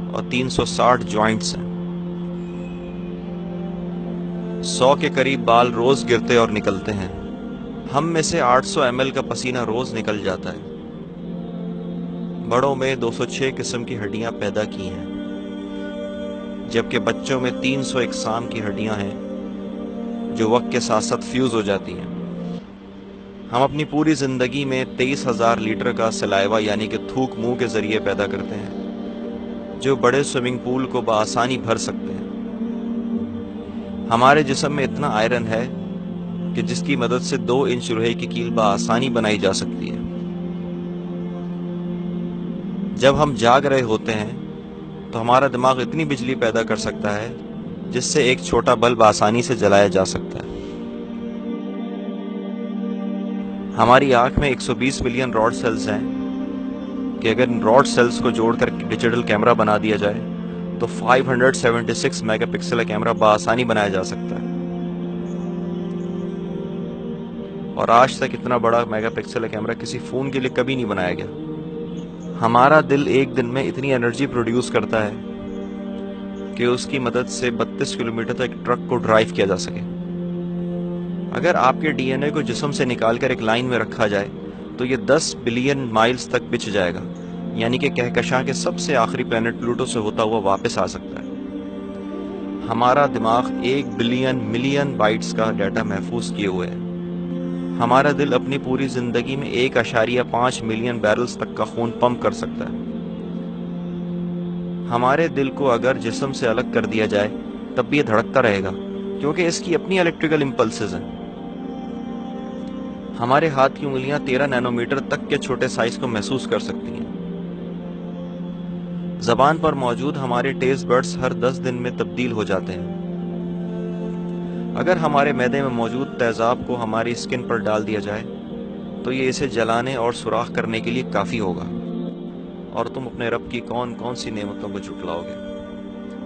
اور 360 جوائنٹس ہیں۔ 100 کے قریب بال روز گرتے اور نکلتے ہیں۔ ہم میں سے 800 ml کا پسینہ روز نکل جاتا ہے۔ بڑوں میں 206 قسم کی ہڈیاں پیدا کی ہیں، جبکہ بچوں میں 300 اقسام کی ہڈیاں ہیں جو وقت کے ساتھ ساتھ فیوز ہو جاتی ہیں۔ ہم اپنی پوری زندگی میں 23,000 لیٹر کا سلائیوا یعنی کہ تھوک منہ کے ذریعے پیدا کرتے ہیں، جو بڑے سوئمنگ پول کو بآسانی بھر سکتے ہیں۔ ہمارے جسم میں اتنا آئرن ہے کہ جس کی مدد سے 2 انچ لوہے کی کیل بآسانی بنائی جا سکتی ہے۔ جب ہم جاگ رہے ہوتے ہیں تو ہمارا دماغ اتنی بجلی پیدا کر سکتا ہے جس سے ایک چھوٹا بلب آسانی سے جلایا جا سکتا ہے۔ ہماری آنکھ میں 120 ملین راڈ سیلز ہیں کہ اگر ان راڈ سیلز کو جوڑ کر ڈیجیٹل کیمرہ بنا دیا جائے تو 576 میگا پکسل کا کیمرہ بآسانی بنایا جا سکتا ہے۔ اور آج تک اتنا بڑا میگا پکسل کا کیمرہ کسی فون کے لیے کبھی نہیں بنایا گیا۔ ہمارا دل ایک دن میں اتنی انرجی پروڈیوس کرتا ہے کہ اس کی مدد سے 32 کلومیٹر تک ٹرک کو ڈرائیو کیا جا سکے۔ اگر آپ کے ڈی این اے کو جسم سے نکال کر ایک لائن میں رکھا جائے تو یہ 10 بلین مائلز تک بچھ جائے گا، یعنی کہ کہکشاں کے سب سے آخری پلانٹ پلوٹو سے ہوتا ہوا واپس آ سکتا ہے۔ ہمارا دماغ 1 بلین ملین بائٹس کا ڈیٹا محفوظ کیے ہوئے ہے۔ ہمارا دل اپنی پوری زندگی میں 1.5 ملین بیرلز تک کا خون پمپ کر سکتا ہے۔ ہمارے دل کو اگر جسم سے الگ کر دیا جائے تب بھی یہ دھڑکتا رہے گا، کیونکہ اس کی اپنی الیکٹریکل امپلسز ہیں۔ ہمارے ہاتھ کی انگلیاں 13 نینومیٹر تک کے چھوٹے سائز کو محسوس کر سکتی ہیں۔ زبان پر موجود ہمارے ٹیسٹ بڈز ہر 10 دن میں تبدیل ہو جاتے ہیں۔ اگر ہمارے معدے میں موجود تیزاب کو ہماری اسکن پر ڈال دیا جائے تو یہ اسے جلانے اور سوراخ کرنے کے لیے کافی ہوگا، اور تم اپنے رب کی کون کون سی نعمتوں کو جھٹلاؤ گے۔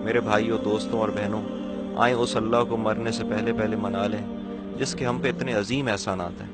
میرے بھائیوں، دوستوں اور بہنوں، آئیں اس اللہ کو مرنے سے پہلے منا لیں جس کے ہم پہ اتنے عظیم احسانات ہیں۔